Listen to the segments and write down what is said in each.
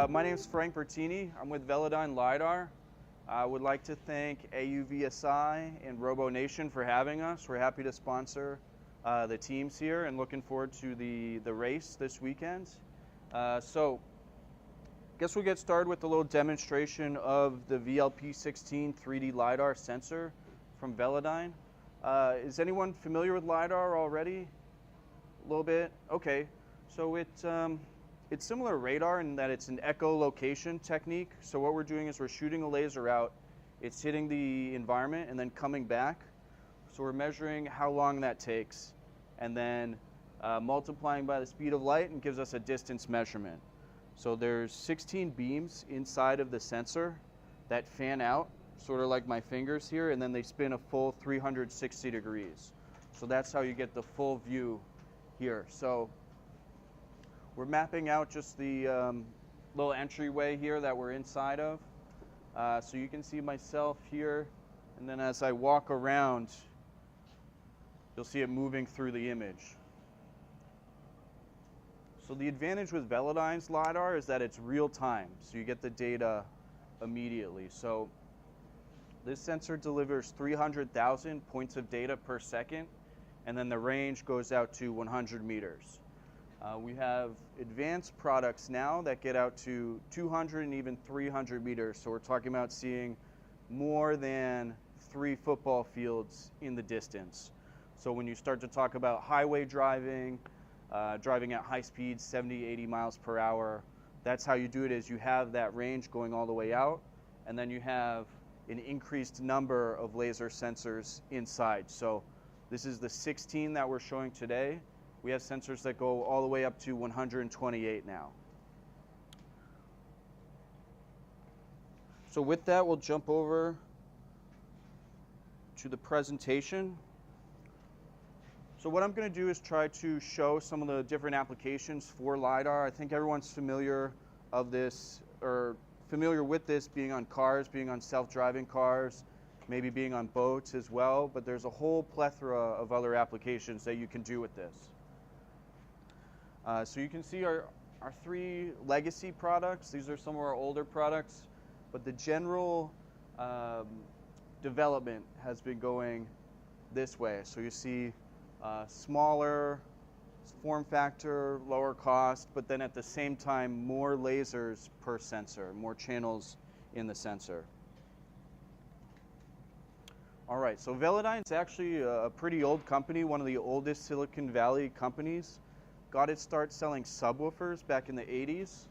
My name is Frank Bertini. I'm with Velodyne LIDAR. I would like to thank AUVSI and RoboNation for having us. We're happy to sponsor the teams here and looking forward to the race this weekend. So I guess we'll get started with a little demonstration of the VLP16 3D LIDAR sensor from Velodyne. Is anyone familiar with LIDAR already? A little bit? Okay. So it's similar to radar in that it's an echolocation technique. So what we're doing is we're shooting a laser out, it's hitting the environment and then coming back. So we're measuring how long that takes and then multiplying by the speed of light and gives us a distance measurement. So there's 16 beams inside of the sensor that fan out, sort of like my fingers here, and then they spin a full 360 degrees. So that's how you get the full view here. So we're mapping out just the little entryway here that we're inside of. So you can see myself here, and then as I walk around, you'll see it moving through the image. So the advantage with Velodyne's LIDAR is that it's real time, so you get the data immediately. So this sensor delivers 300,000 points of data per second, and then the range goes out to 100 meters. We have advanced products now that get out to 200 and even 300 meters. So we're talking about seeing more than 3 football fields in the distance. So when you start to talk about highway driving, driving at high speeds, 70, 80 miles per hour, that's how you do it, is you have that range going all the way out, and then you have an increased number of laser sensors inside. So this is the 16 that we're showing today. We have sensors that go all the way up to 128 now. So with that, we'll jump over to the presentation. So what I'm going to do is try to show some of the different applications for LIDAR. I think everyone's familiar of this, or familiar with this being on cars, being on self-driving cars, maybe being on boats as well, but there's a whole plethora of other applications that you can do with this. So you can see our 3 legacy products. These are some of our older products, but the general development has been going this way. So you see smaller form factor, lower cost, but then at the same time more lasers per sensor, more channels in the sensor. All right, so Velodyne is actually a pretty old company, one of the oldest Silicon Valley companies. Got its start selling subwoofers back in the 80s.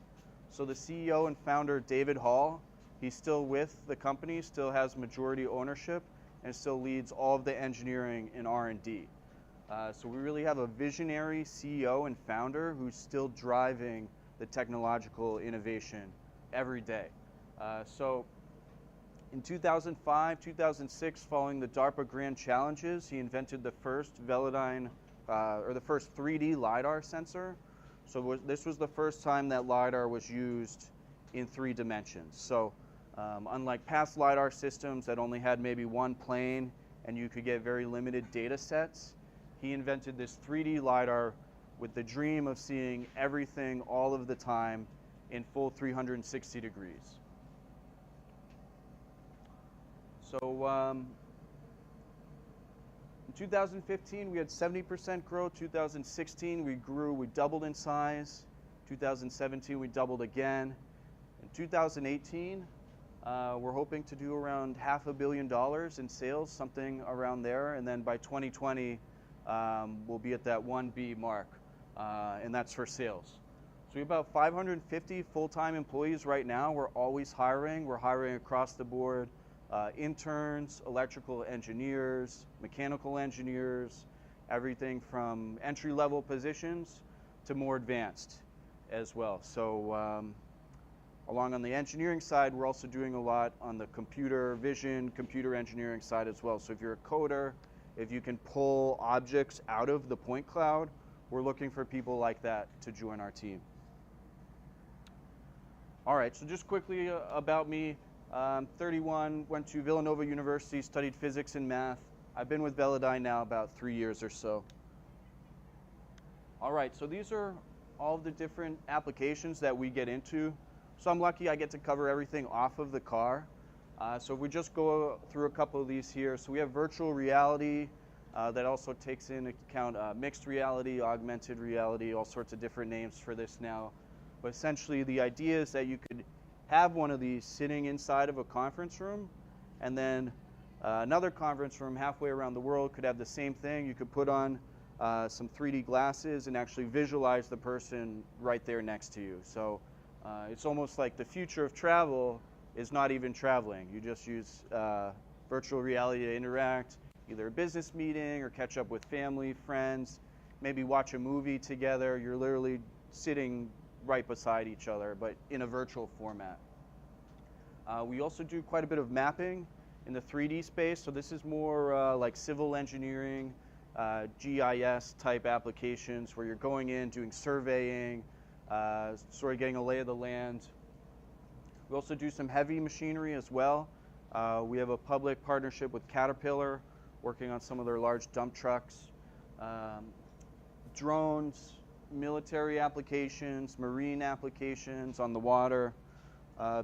So the CEO and founder, David Hall, he's still with the company, still has majority ownership, and still leads all of the engineering and R&D. So we really have a visionary CEO and founder who's still driving the technological innovation every day. So in 2005, 2006, following the DARPA Grand Challenges, he invented the first Velodyne, or the first 3D LIDAR sensor. So this was the first time that LIDAR was used in 3 dimensions. So unlike past LIDAR systems that only had maybe one plane and you could get very limited data sets, he invented this 3D LIDAR with the dream of seeing everything all of the time in full 360 degrees. So in 2015, we had 70% growth. 2016, we grew, we doubled in size. 2017, we doubled again. In 2018, we're hoping to do around $500 million in sales, something around there. And then by 2020, we'll be at that 1B mark, and that's for sales. So we have about 550 full-time employees right now. We're always hiring. We're hiring across the board. Interns, electrical engineers, mechanical engineers, everything from entry-level positions to more advanced as well. So along on the engineering side, we're also doing a lot on the computer vision, computer engineering side as well. So if you're a coder, if you can pull objects out of the point cloud, we're looking for people like that to join our team. All right, so just quickly about me. I'm 31, went to Villanova University, studied physics and math. I've been with Velodyne now about 3 years or so. All right, so these are all the different applications that we get into So I'm lucky I get to cover everything off of the car. So if we just go through a couple of these here. So we have virtual reality that also takes into account mixed reality, augmented reality, all sorts of different names for this now. But essentially the idea is that you could have one of these sitting inside of a conference room, and then another conference room halfway around the world could have the same thing. You could put on some 3D glasses and actually visualize the person right there next to you. So it's almost like the future of travel is not even traveling. You just use virtual reality to interact, either a business meeting or catch up with family, friends, maybe watch a movie together. You're literally sitting right beside each other, but in a virtual format. We also do quite a bit of mapping in the 3D space. So this is more like civil engineering, GIS type applications where you're going in, doing surveying, sort of getting a lay of the land. We also do some heavy machinery as well. We have a public partnership with Caterpillar, working on some of their large dump trucks. Drones, military applications, marine applications on the water.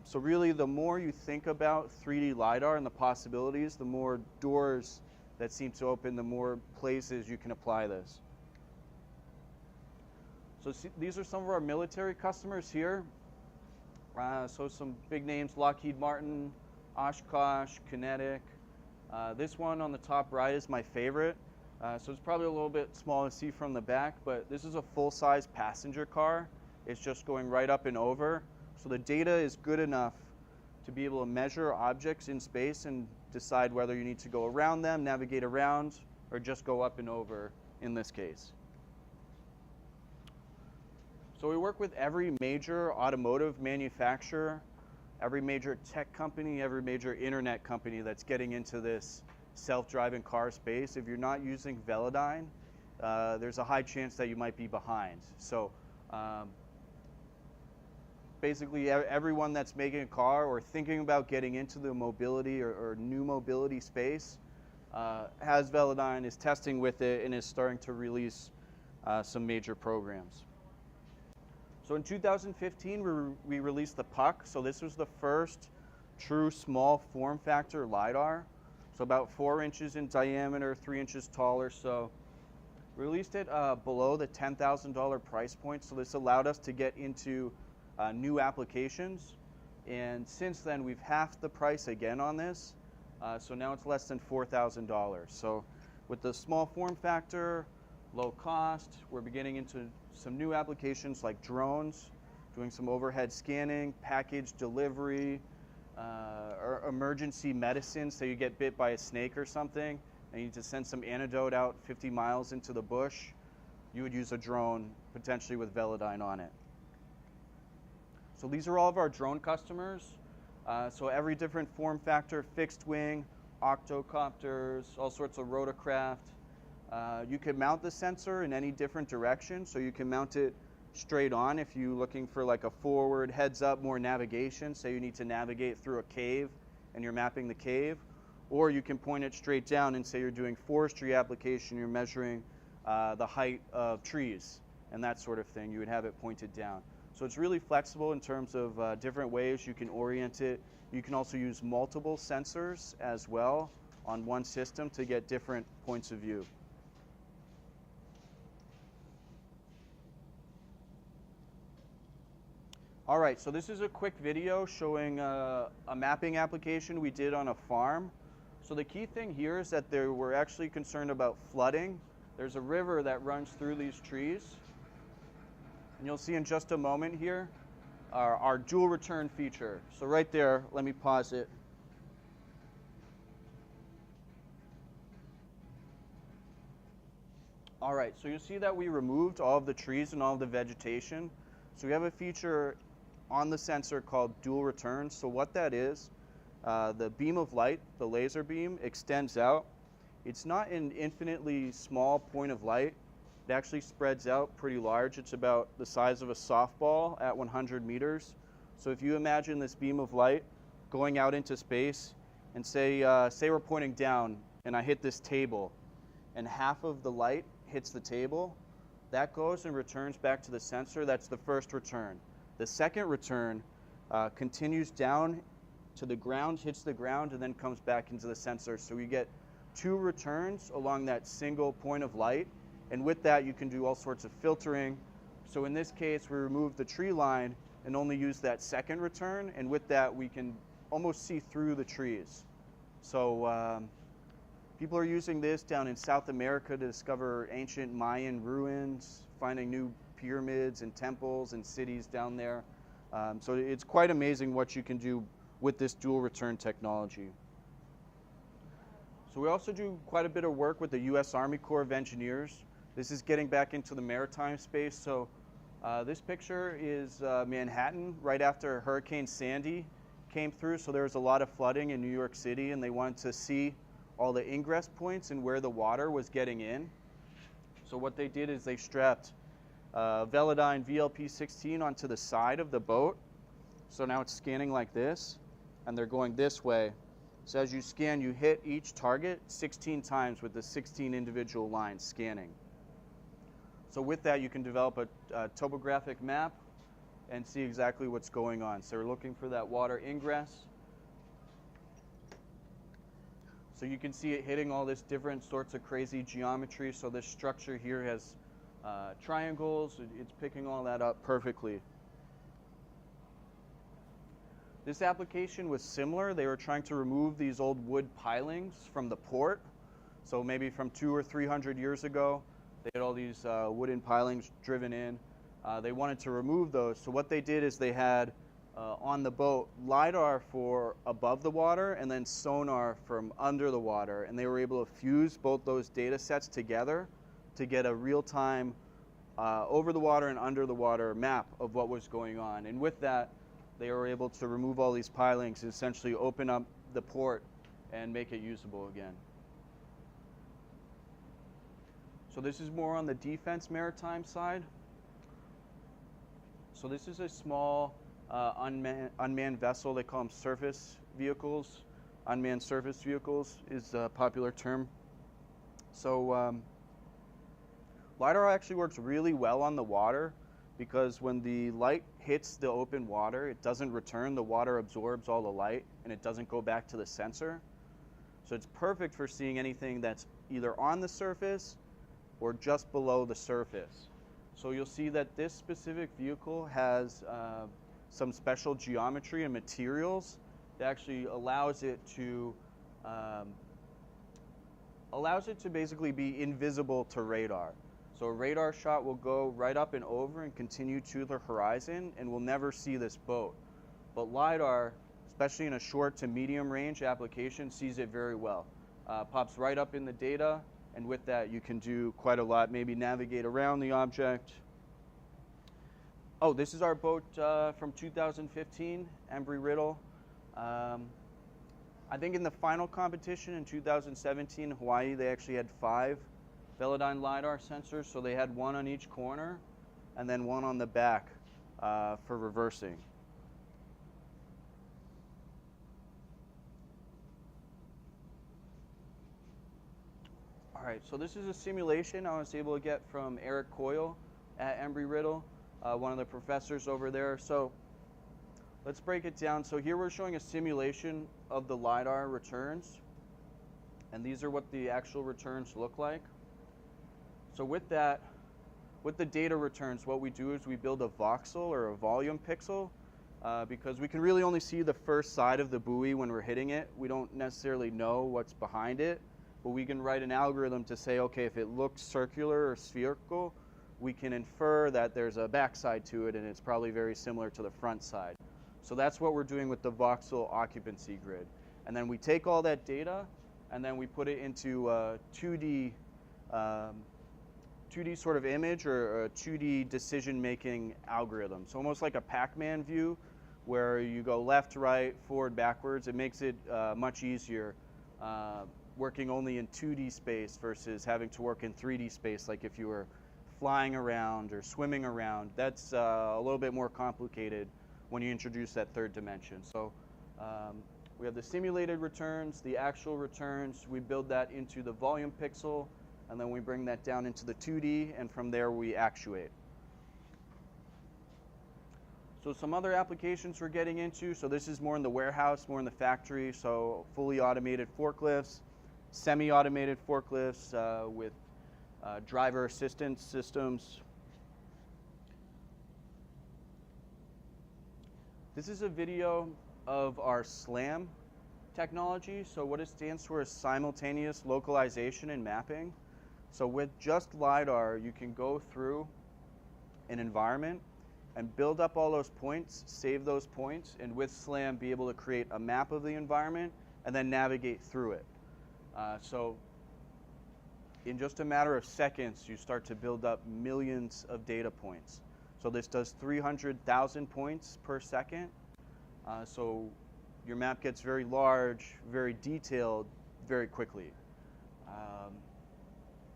So really, the more you think about 3D LiDAR and the possibilities, the more doors that seem to open, the more places you can apply this. So these are some of our military customers here. So some big names: Lockheed Martin, Oshkosh, Kinetic. This one on the top right is my favorite. So it's probably a little bit small to see from the back, but this is a full-size passenger car. It's just going right up and over. So the data is good enough to be able to measure objects in space and decide whether you need to go around them, navigate around, or just go up and over in this case. So we work with every major automotive manufacturer, every major tech company, every major internet company that's getting into this self-driving car space. If you're not using Velodyne, there's a high chance that you might be behind. So basically everyone that's making a car or thinking about getting into the mobility or new mobility space has Velodyne, is testing with it, and is starting to release some major programs. So in 2015, we released the Puck. So this was the first true small form factor LiDAR. So about 4 inches in diameter, 3 inches tall or so. Released it below the $10,000 price point. So this allowed us to get into new applications. And since then, we've halved the price again on this. So now it's less than $4,000. So with the small form factor, low cost, we're beginning into some new applications like drones, doing some overhead scanning, package delivery, or emergency medicine. So you get bit by a snake or something, and you need to send some antidote out 50 miles into the bush. You would use a drone, potentially with Velodyne on it. So these are all of our drone customers. So every different form factor: fixed wing, octocopters, all sorts of rotorcraft. You can mount the sensor in any different direction. So you can mount it straight on if you're looking for like a forward, heads up, more navigation. Say you need to navigate through a cave and you're mapping the cave. Or you can point it straight down and say you're doing forestry application, you're measuring the height of trees and that sort of thing. You would have it pointed down. So it's really flexible in terms of different ways you can orient it. You can also use multiple sensors as well on one system to get different points of view. All right, so this is a quick video showing a mapping application we did on a farm. So the key thing here is that we're actually concerned about flooding. There's a river that runs through these trees. And you'll see in just a moment here our dual return feature. So right there, let me pause it. All right, so you see that we removed all of the trees and all of the vegetation. So we have a feature on the sensor called dual return. So what that is, the beam of light, the laser beam, extends out. It's not an infinitely small point of light. It actually spreads out pretty large. It's about the size of a softball at 100 meters. So if you imagine this beam of light going out into space, and say we're pointing down and I hit this table, and half of the light hits the table, that goes and returns back to the sensor. That's the first return. The second return continues down to the ground, hits the ground, and then comes back into the sensor. So you get 2 returns along that single point of light, and with that you can do all sorts of filtering. So in this case we remove the tree line and only use that second return, and with that we can almost see through the trees. So people are using this down in South America to discover ancient Mayan ruins, finding new pyramids and temples and cities down there. So it's quite amazing what you can do with this dual return technology. So we also do quite a bit of work with the U.S. Army Corps of Engineers. This is getting back into the maritime space. So this picture is Manhattan right after Hurricane Sandy came through. So there was a lot of flooding in New York City, and they wanted to see all the ingress points and where the water was getting in. So what they did is they strapped Velodyne VLP-16 onto the side of the boat. So now it's scanning like this, and they're going this way. So as you scan, you hit each target 16 times with the 16 individual lines scanning. So with that, you can develop a topographic map and see exactly what's going on. So we're looking for that water ingress. So you can see it hitting all this different sorts of crazy geometry. So this structure here has triangles. It's picking all that up perfectly. This application was similar. They were trying to remove these old wood pilings from the port. So maybe from 200 or 300 years ago, they had all these wooden pilings driven in. They wanted to remove those. So what they did is they had on the boat LIDAR for above the water and then sonar from under the water. And they were able to fuse both those data sets together to get a real-time over the water and under the water map of what was going on. And with that, they were able to remove all these pilings and essentially open up the port and make it usable again. So this is more on the defense maritime side. So this is a small unmanned vessel. They call them surface vehicles. Unmanned surface vehicles is a popular term. So LIDAR actually works really well on the water, because when the light hits the open water, it doesn't return. The water absorbs all the light and it doesn't go back to the sensor. So it's perfect for seeing anything that's either on the surface or just below the surface. So you'll see that this specific vehicle has some special geometry and materials that actually allows it to basically be invisible to radar. So a radar shot will go right up and over and continue to the horizon, and we'll never see this boat. But LIDAR, especially in a short to medium range application, sees it very well. Pops right up in the data, and with that you can do quite a lot, maybe navigate around the object. Oh, this is our boat from 2015, Embry-Riddle. I think in the final competition in 2017 in Hawaii, they actually had 5 Velodyne LIDAR sensors, so they had 1 on each corner and then 1 on the back for reversing. All right, so this is a simulation I was able to get from Eric Coyle at Embry-Riddle, one of the professors over there. So let's break it down. So here we're showing a simulation of the LIDAR returns, and these are what the actual returns look like. So with that, with the data returns, what we do is we build a voxel or a volume pixel because we can really only see the first side of the buoy when we're hitting it. We don't necessarily know what's behind it, but we can write an algorithm to say, okay, if it looks circular or spherical, we can infer that there's a backside to it and it's probably very similar to the front side. So that's what we're doing with the voxel occupancy grid. And then we take all that data and then we put it into a 2D sort of image or a 2D decision-making algorithm. So almost like a Pac-Man view where you go left, right, forward, backwards. It makes it much easier working only in 2D space versus having to work in 3D space, like if you were flying around or swimming around. That's a little bit more complicated when you introduce that third dimension. So we have the simulated returns, the actual returns. We build that into the volume pixel, and then we bring that down into the 2D, and from there we actuate. So some other applications we're getting into, so this is more in the warehouse, more in the factory, so fully automated forklifts, semi-automated forklifts with driver assistance systems. This is a video of our SLAM technology. So what it stands for is simultaneous localization and mapping. So with just LIDAR, you can go through an environment and build up all those points, save those points, and with SLAM be able to create a map of the environment and then navigate through it. So in just a matter of seconds, you start to build up millions of data points. So this does 300,000 points per second. So your map gets very large, very detailed, very quickly.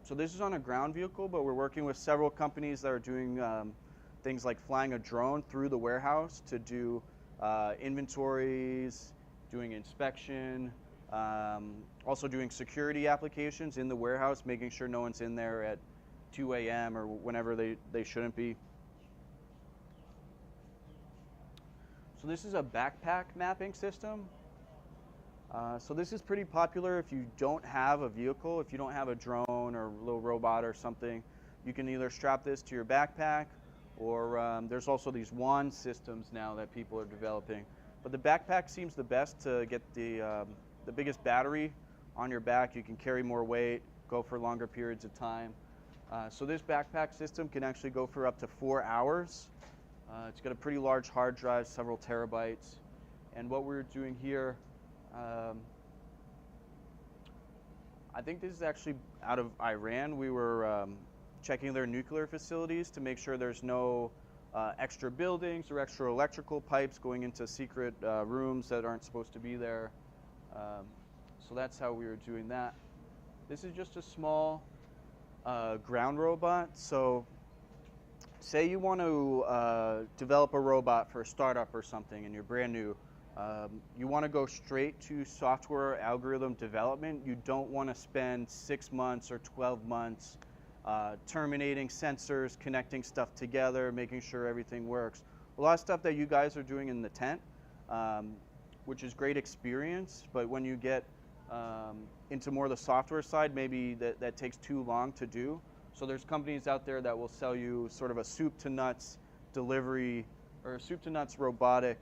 So this is on a ground vehicle, but we're working with several companies that are doing things like flying a drone through the warehouse to do inventories, doing inspection, also doing security applications in the warehouse, making sure no one's in there at 2 a.m. or whenever they shouldn't be. So this is a backpack mapping system. So this is pretty popular if you don't have a vehicle, if you don't have a drone or a little robot or something. You can either strap this to your backpack, or there's also these wand systems now that people are developing. But the backpack seems the best to get the biggest battery on your back. You can carry more weight, go for longer periods of time. So this backpack system can actually go for up to 4 hours. It's got a pretty large hard drive, several terabytes. And what we're doing here, I think this is actually out of Iran. We were checking their nuclear facilities to make sure there's no extra buildings or extra electrical pipes going into secret rooms that aren't supposed to be there. So that's how we were doing that. This is just a small ground robot. So say you want to develop a robot for a startup or something and you're brand new. You want to go straight to software algorithm development. You don't want to spend 6 months or 12 months terminating sensors, connecting stuff together, making sure everything works. A lot of stuff that you guys are doing in the tent, which is great experience, but when you get into more of the software side, maybe that takes too long to do. So there's companies out there that will sell you sort of a soup to nuts delivery or a soup to nuts robotic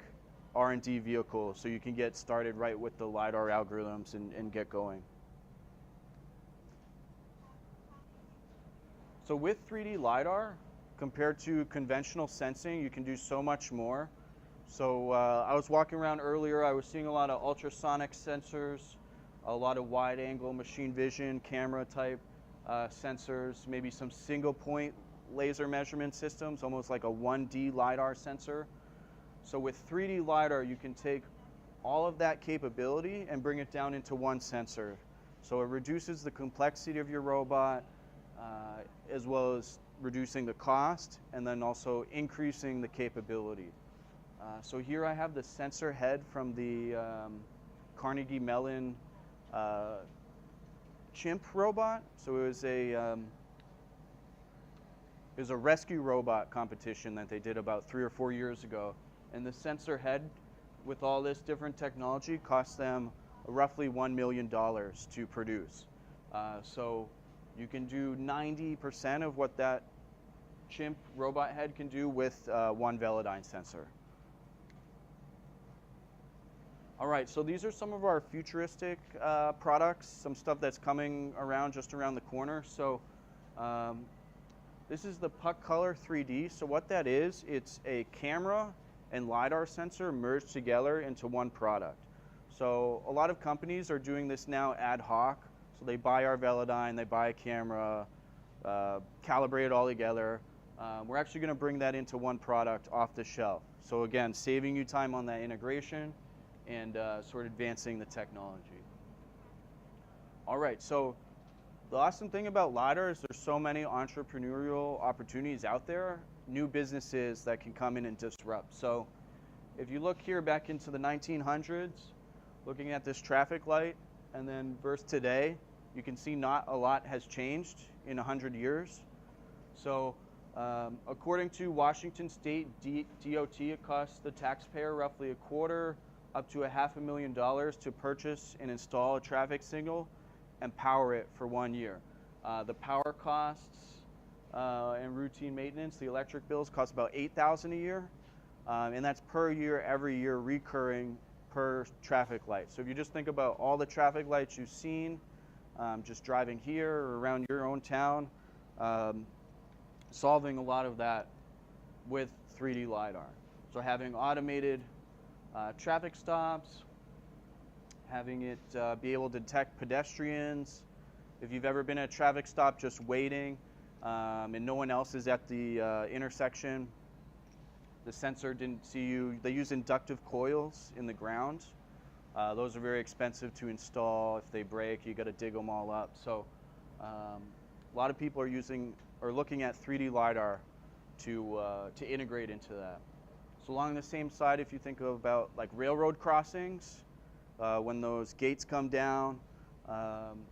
R&D vehicle, so you can get started right with the LIDAR algorithms and get going. So with 3D LIDAR, compared to conventional sensing, you can do so much more. So I was walking around earlier, I was seeing a lot of ultrasonic sensors, a lot of wide angle machine vision, camera type sensors, maybe some single point laser measurement systems, almost like a 1D LIDAR sensor. So with 3D LIDAR, you can take all of that capability and bring it down into one sensor. So it reduces the complexity of your robot, as well as reducing the cost, and then also increasing the capability. So here I have the sensor head from the Carnegie Mellon chimp robot. So it was a rescue robot competition that they did about 3 or 4 years ago. And the sensor head, with all this different technology, cost them roughly $1 million to produce. So you can do 90% of what that chimp robot head can do with one Velodyne sensor. All right, so these are some of our futuristic products, some stuff that's coming around just around the corner. So this is the Puck Color 3D. So what that is, it's a camera and LIDAR sensor merged together into one product. So a lot of companies are doing this now ad hoc. So they buy our Velodyne, they buy a camera, calibrate it all together. We're actually going to bring that into one product off the shelf. So again, saving you time on that integration and sort of advancing the technology. All right, so the awesome thing about LIDAR is there's so many entrepreneurial opportunities out there, new businesses that can come in and disrupt. So if you look here back into the 1900s, looking at this traffic light, and then versus today, you can see not a lot has changed in 100 years. So According to Washington State DOT, it costs the taxpayer roughly $250,000 up to $500,000 to purchase and install a traffic signal and power it for 1 year. The power costs and routine maintenance, the electric bills cost about $8,000 a year, and that's per year, every year, recurring per traffic light. So if you just think about all the traffic lights you've seen, just driving here or around your own town, solving a lot of that with 3D LiDAR. So having automated traffic stops, having it be able to detect pedestrians. If you've ever been at a traffic stop just waiting and no one else is at the intersection, the sensor didn't see you. They use inductive coils in the ground. Those are very expensive to install. If they break, you got to dig them all up. So a lot of people are looking at 3D LiDAR to integrate into that. So along the same side, if you think about like railroad crossings, when those gates come down,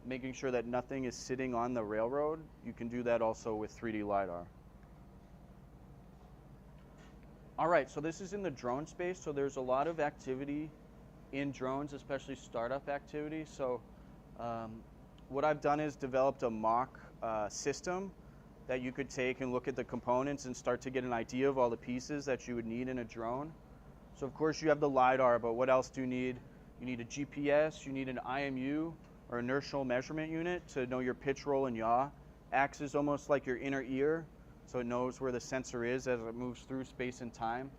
making sure that nothing is sitting on the railroad, you can do that also with 3D LiDAR. All right, so this is in the drone space, so there's a lot of activity in drones, especially startup activity. So what I've done is developed a mock system that you could take and look at the components and start to get an idea of all the pieces that you would need in a drone. So of course you have the LiDAR, but what else do you need? You need a GPS, you need an IMU, or inertial measurement unit, to know your pitch, roll, and yaw. Acts as almost like your inner ear, so it knows where the sensor is as it moves through space and time.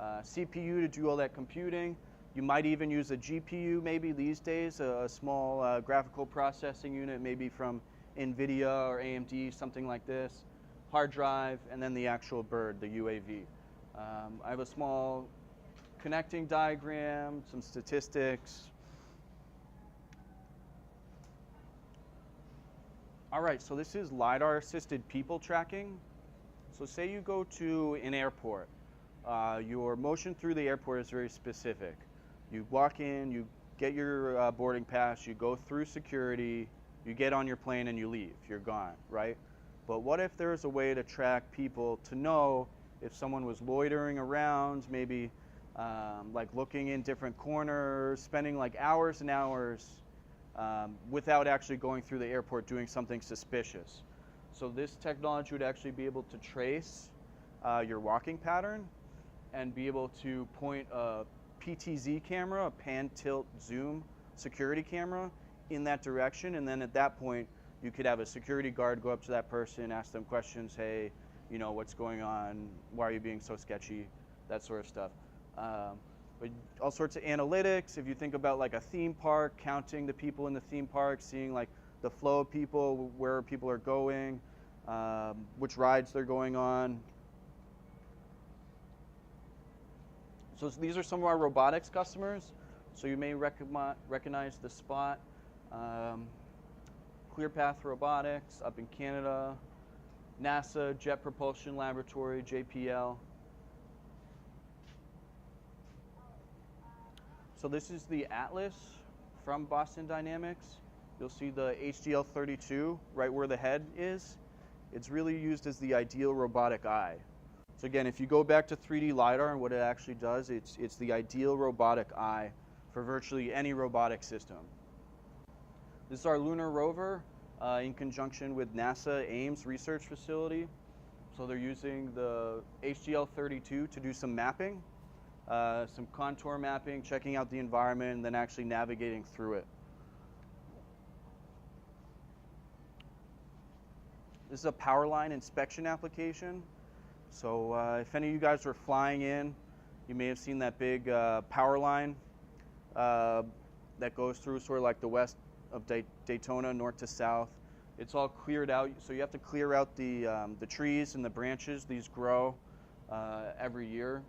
CPU to do all that computing. You might even use a GPU maybe these days, a small graphical processing unit, maybe from NVIDIA or AMD, something like this. Hard drive, and then the actual bird, the UAV. I have a small connecting diagram, some statistics. All right, so this is LiDAR-assisted people tracking. So say you go to an airport. Your motion through the airport is very specific. You walk in, you get your boarding pass, you go through security, you get on your plane and you leave, you're gone, right? But what if there's a way to track people to know if someone was loitering around, maybe like looking in different corners, spending like hours and hours without actually going through the airport doing something suspicious. So this technology would actually be able to trace your walking pattern and be able to point a PTZ camera, a pan, tilt, zoom security camera, in that direction, and then at that point you could have a security guard go up to that person, ask them questions, hey, you know, what's going on, why are you being so sketchy, that sort of stuff. But all sorts of analytics. If you think about like a theme park, counting the people in the theme park, seeing like the flow of people, where people are going, which rides they're going on. So these are some of our robotics customers. So you may recognize the Spot, ClearPath Robotics up in Canada, NASA Jet Propulsion Laboratory, JPL. So this is the Atlas from Boston Dynamics. You'll see the HDL32 right where the head is. It's really used as the ideal robotic eye. So again, if you go back to 3D LiDAR and what it actually does, it's the ideal robotic eye for virtually any robotic system. This is our Lunar rover in conjunction with NASA Ames research facility. So they're using the HDL32 to do some mapping, some contour mapping, checking out the environment, and then actually navigating through it. This is a power line inspection application. So if any of you guys were flying in, you may have seen that big power line that goes through sort of like the west of Daytona, north to south. It's all cleared out, so you have to clear out the trees and the branches. These grow every year.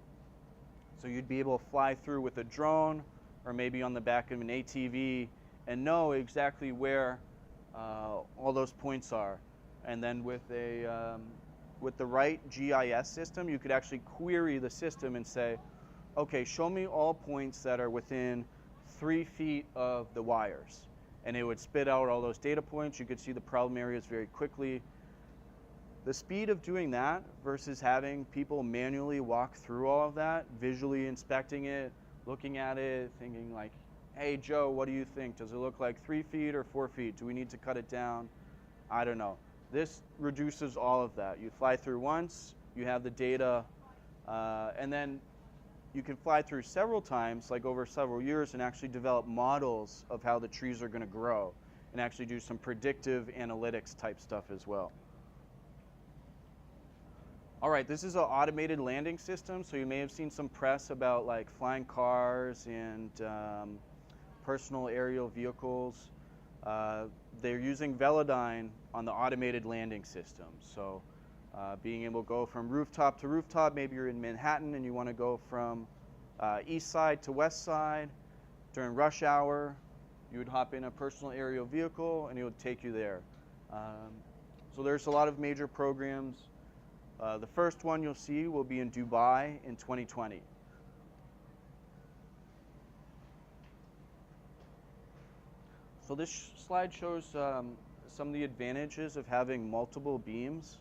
So you'd be able to fly through with a drone or maybe on the back of an ATV and know exactly where all those points are. And then with the right GIS system, you could actually query the system and say, okay, show me all points that are within 3 feet of the wires. And it would spit out all those data points. You could see the problem areas very quickly. The speed of doing that versus having people manually walk through all of that, visually inspecting it, looking at it, thinking like, hey Joe, what do you think? Does it look like 3 feet or 4 feet? Do we need to cut it down? I don't know. This reduces all of that. You fly through once, you have the data, and then you can fly through several times, like over several years, and actually develop models of how the trees are going to grow and actually do some predictive analytics type stuff as well. All right, this is an automated landing system, so you may have seen some press about like flying cars and personal aerial vehicles. They're using Velodyne on the automated landing system. So being able to go from rooftop to rooftop, maybe you're in Manhattan and you want to go from east side to west side during rush hour, you would hop in a personal aerial vehicle and it would take you there. So there's a lot of major programs. The first one you'll see will be in Dubai in 2020. So this slide shows some of the advantages of having multiple beams.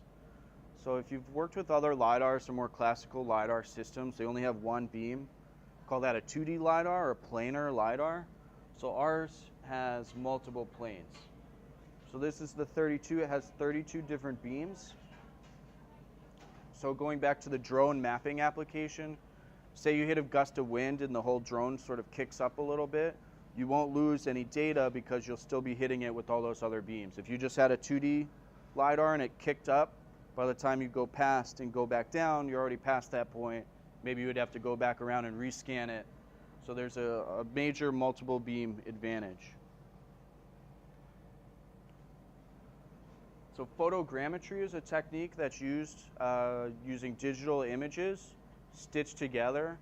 So if you've worked with other LIDARs or more classical LIDAR systems, they only have one beam. Call that a 2D LIDAR or planar LIDAR. So ours has multiple planes. So this is the 32, it has 32 different beams. So going back to the drone mapping application, say you hit a gust of wind and the whole drone sort of kicks up a little bit, you won't lose any data because you'll still be hitting it with all those other beams. If you just had a 2D LIDAR and it kicked up, by the time you go past and go back down, you're already past that point. Maybe you would have to go back around and rescan it. So there's a major multiple beam advantage. So photogrammetry is a technique that's used using digital images stitched together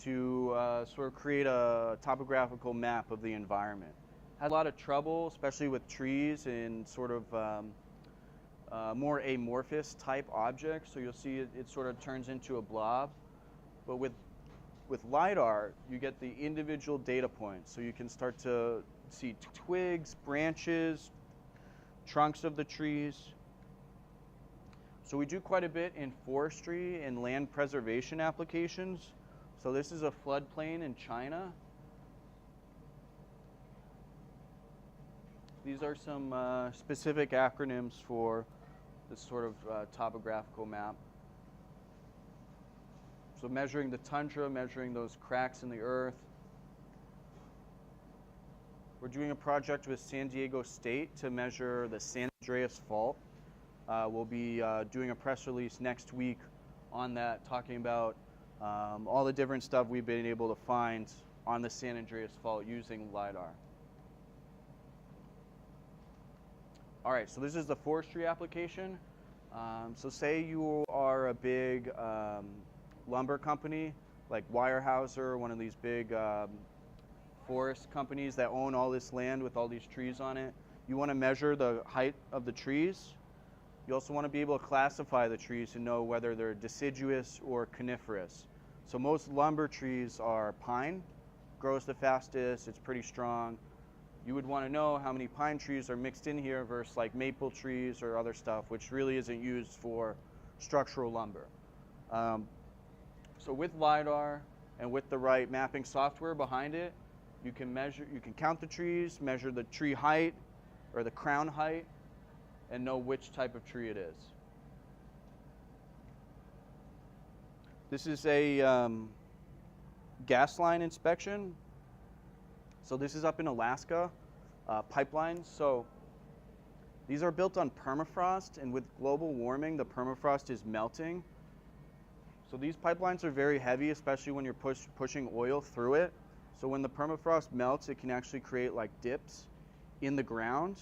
to sort of create a topographical map of the environment. Had a lot of trouble, especially with trees and sort of more amorphous type objects. So you'll see it sort of turns into a blob. But with LIDAR, you get the individual data points. So you can start to see twigs, branches, trunks of the trees. So we do quite a bit in forestry and land preservation applications. So this is a floodplain in China. These are some specific acronyms for this sort of topographical map. So measuring the tundra, measuring those cracks in the earth. We're doing a project with San Diego State to measure the San Andreas Fault. We'll be doing a press release next week on that, talking about all the different stuff we've been able to find on the San Andreas Fault using LIDAR. All right, so this is the forestry application. So say you are a big lumber company, like Weyerhaeuser, one of these big forest companies that own all this land with all these trees on it. You want to measure the height of the trees. You also want to be able to classify the trees and know whether they're deciduous or coniferous. So most lumber trees are pine, grows the fastest, it's pretty strong. You would want to know how many pine trees are mixed in here versus like maple trees or other stuff, which really isn't used for structural lumber. So with LIDAR and with the right mapping software behind it, you can count the trees, measure the tree height or the crown height, and know which type of tree it is. This is a gas line inspection. So this is up in Alaska, pipelines. So these are built on permafrost, and with global warming, the permafrost is melting. So these pipelines are very heavy, especially when you're pushing oil through it. So when the permafrost melts, it can actually create like dips in the ground.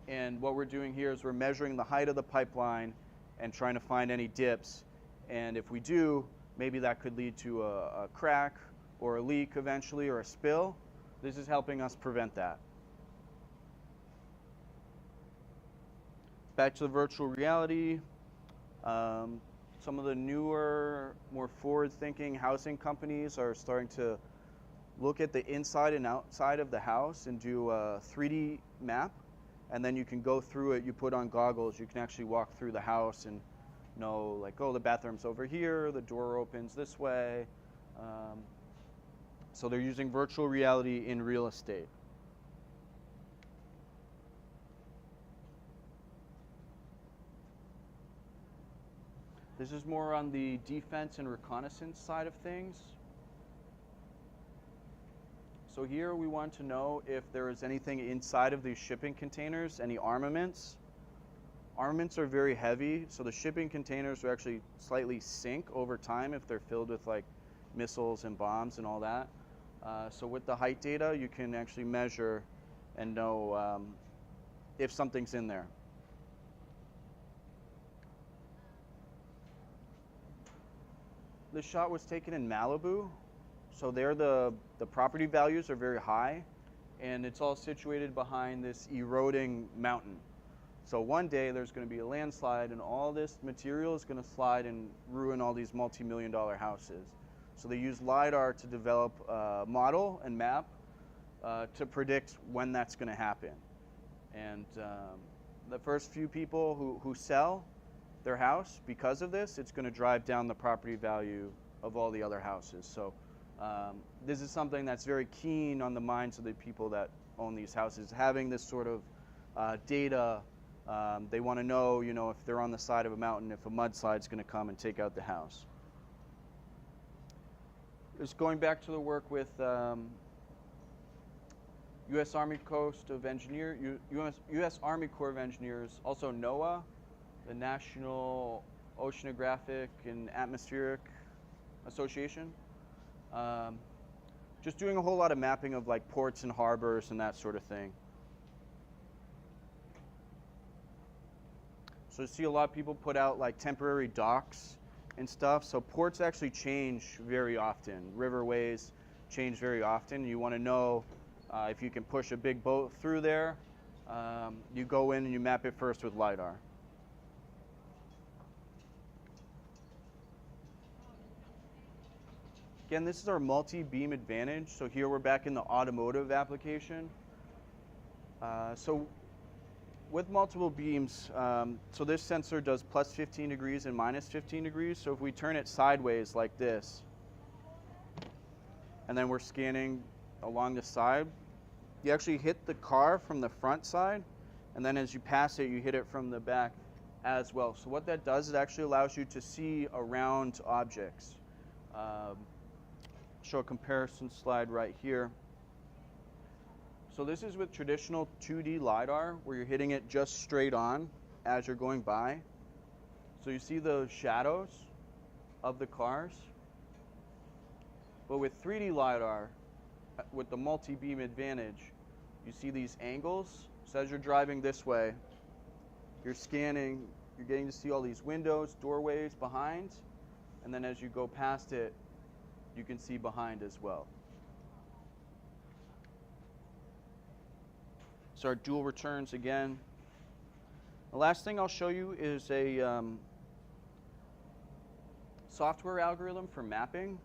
And what we're doing here is we're measuring the height of the pipeline and trying to find any dips. And if we do, maybe that could lead to a crack or a leak eventually or a spill. This is helping us prevent that. Back to the virtual reality. Some of the newer, more forward-thinking housing companies are starting to look at the inside and outside of the house and do a 3D map and then you can go through it. You put on goggles, you can actually walk through the house and know, like, oh, the bathroom's over here, the door opens this way. So they're using virtual reality in real estate. This is more on the defense and reconnaissance side of things. So here we want to know if there is anything inside of these shipping containers, any armaments. Armaments are very heavy, so the shipping containers will actually slightly sink over time if they're filled with like missiles and bombs and all that. So with the height data, you can actually measure and know if something's in there. This shot was taken in Malibu, so there the property values are very high, and it's all situated behind this eroding mountain. So one day there's going to be a landslide, and all this material is going to slide and ruin all these multi-million-dollar houses. So they use LIDAR to develop a model and map to predict when that's going to happen. And the first few people who sell their house because of this, it's going to drive down the property value of all the other houses. So this is something that's very keen on the minds of the people that own these houses, having this sort of data. They want to know, if they're on the side of a mountain, if a mudslide's going to come and take out the house. Just going back to the work with U.S. Army Coast of Engineers, U.S. Army Corps of Engineers, also NOAA, the National Oceanographic and Atmospheric Association. Just doing a whole lot of mapping of like ports and harbors and that sort of thing. So you see a lot of people put out like temporary docks and stuff. So ports actually change very often. Riverways change very often. You want to know if you can push a big boat through there. You go in and you map it first with LIDAR. Again, this is our multi-beam advantage. So here we're back in the automotive application. So with multiple beams, so this sensor does plus 15 degrees and minus 15 degrees. So if we turn it sideways like this, and then we're scanning along the side, you actually hit the car from the front side, and then as you pass it, you hit it from the back as well. So what that does, it actually allows you to see around objects. Show a comparison slide right here. So this is with traditional 2D LIDAR, where you're hitting it just straight on as you're going by. So you see the shadows of the cars. But with 3D LIDAR, with the multi-beam advantage, you see these angles. So as you're driving this way, you're scanning, you're getting to see all these windows, doorways behind, and then as you go past it, you can see behind as well. So our dual returns again. The last thing I'll show you is a software algorithm for mapping.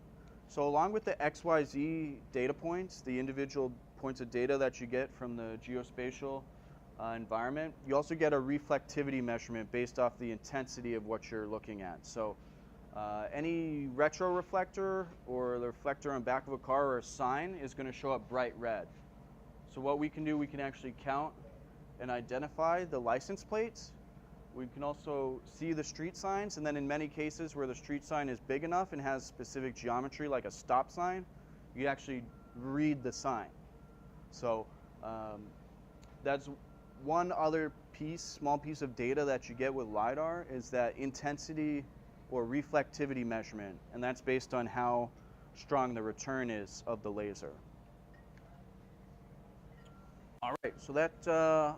So along with the XYZ data points, the individual points of data that you get from the geospatial environment, you also get a reflectivity measurement based off the intensity of what you're looking at. So any retro reflector or the reflector on the back of a car or a sign is going to show up bright red. So what we can do, we can actually count and identify the license plates. We can also see the street signs, and then in many cases where the street sign is big enough and has specific geometry like a stop sign, you actually read the sign. So that's one other piece, small piece of data that you get with LIDAR, is that intensity or reflectivity measurement, and that's based on how strong the return is of the laser. All right, so that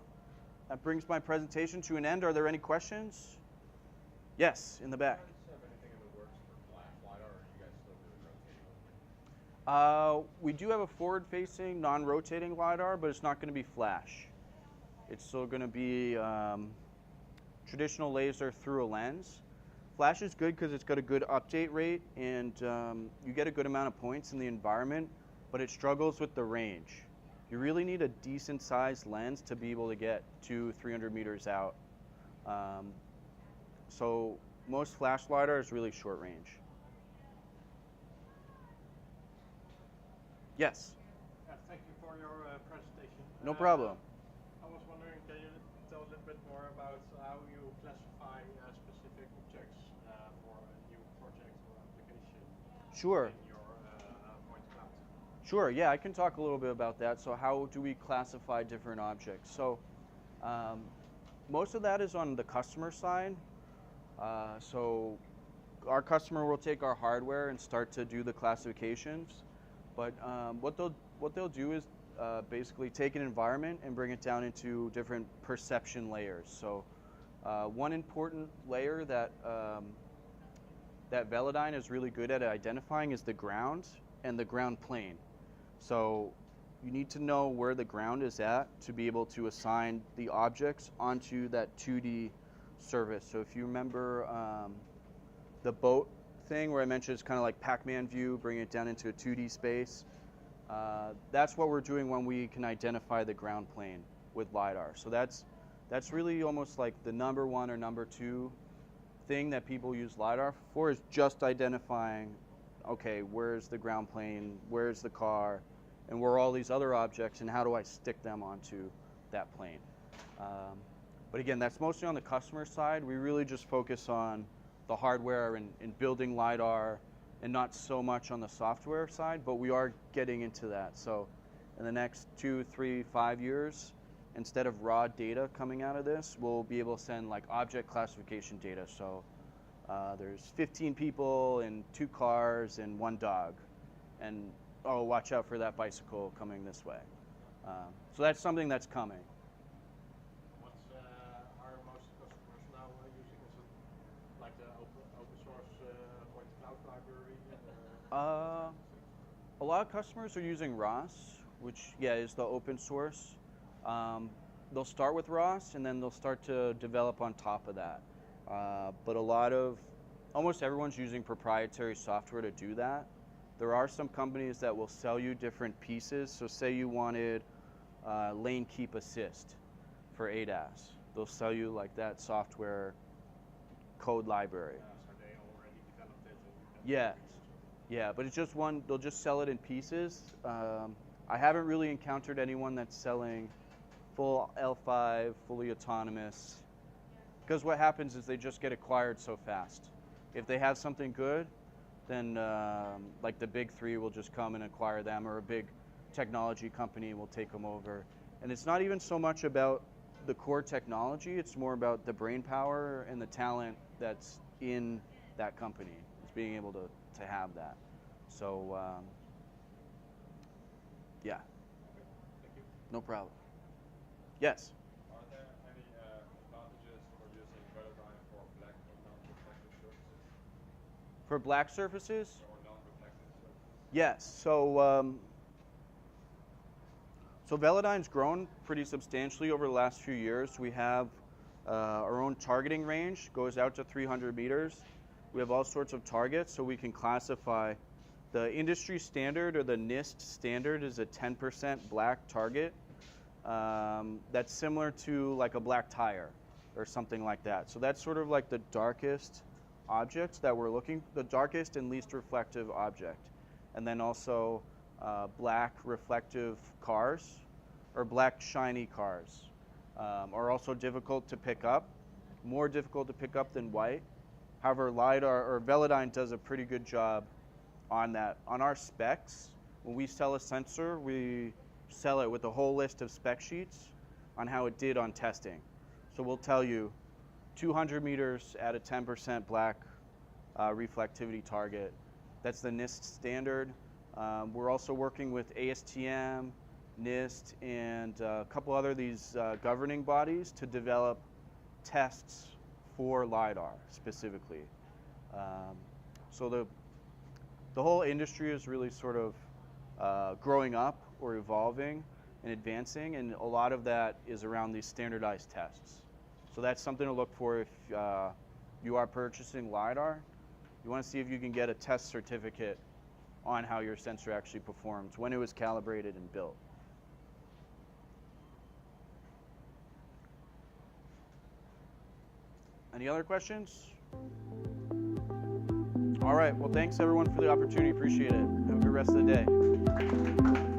brings my presentation to an end. Are there any questions? Yes, in the back. Do you have anything in the works for flash LIDAR, or are you guys still doing rotating? We do have a forward-facing, non-rotating LIDAR, but it's not going to be flash. It's still going to be traditional laser through a lens. Flash is good because it's got a good update rate, and you get a good amount of points in the environment, but it struggles with the range. you really need a decent sized lens to be able to get 200-300 meters out. So most flash LiDAR is really short range. Yes? Thank you for your presentation. No problem. I was wondering, can you tell a little bit more about how you classify specific objects for a new project or application Sure. in your point cloud? Sure, yeah, I can talk a little bit about that. So how do we classify different objects? So most of that is on the customer side. So our customer will take our hardware and start to do the classifications. But what they'll do is basically take an environment and bring it down into different perception layers. So one important layer that that Velodyne is really good at identifying is the ground and the ground plane. So you need to know where the ground is at to be able to assign the objects onto that 2D surface. So if you remember the boat thing where I mentioned it's kind of like Pac-Man view, bring it down into a 2D space. That's what we're doing when we can identify the ground plane with LiDAR. So that's really almost like the number one or number two thing that people use LiDAR for, is just identifying, okay, where's the ground plane, where's the car, and where are all these other objects, and how do I stick them onto that plane. But again, that's mostly on the customer side. We really just focus on the hardware and building LiDAR, and not so much on the software side, but we are getting into that. So in the next 2, 3, 5 years, instead of raw data coming out of this, we'll be able to send like object classification data. So there's 15 people and 2 cars and 1 dog, and oh, watch out for that bicycle coming this way. So that's something that's coming. What are most customers now using? Is it like the open source point cloud library? A lot of customers are using ROS, which is the open source. They'll start with ROS and then they'll start to develop on top of that. But almost everyone's using proprietary software to do that. There are some companies that will sell you different pieces. So say you wanted lane keep assist for ADAS. They'll sell you like that software code library. So they already developed it? Yes. Yeah, but it's just one, they'll just sell it in pieces. I haven't really encountered anyone that's selling full L5, fully autonomous, because what happens is they just get acquired so fast. If they have something good, then like the big 3 will just come and acquire them, or a big technology company will take them over. And it's not even so much about the core technology, it's more about the brain power and the talent that's in that company. It's being able to have that. So yeah. Okay, thank you. No problem. Yes? Are there any advantages for using Velodyne for black or non-reflective surfaces? For black surfaces? Or non-reflective surfaces? Yes. So Velodyne's grown pretty substantially over the last few years. We have our own targeting range, goes out to 300 meters. We have all sorts of targets, so we can classify. The industry standard, or the NIST standard, is a 10% black target. That's similar to like a black tire or something like that. So that's sort of like the darkest objects that we're looking, the darkest and least reflective object. And then also black reflective cars, or black shiny cars, are also difficult to pick up, more difficult to pick up than white. However, LiDAR, or Velodyne, does a pretty good job on that. On our specs, when we sell a sensor, we sell it with a whole list of spec sheets on how it did on testing. So we'll tell you 200 meters at a 10% black reflectivity target. That's the NIST standard. We're also working with ASTM, NIST, and a couple other these governing bodies to develop tests for LiDAR specifically. So the whole industry is really sort of growing up or evolving and advancing, and a lot of that is around these standardized tests. So that's something to look for if you are purchasing LiDAR. You want to see if you can get a test certificate on how your sensor actually performs when it was calibrated and built. Any other questions? All right, well, thanks everyone for the opportunity. Appreciate it. Have a good rest of the day.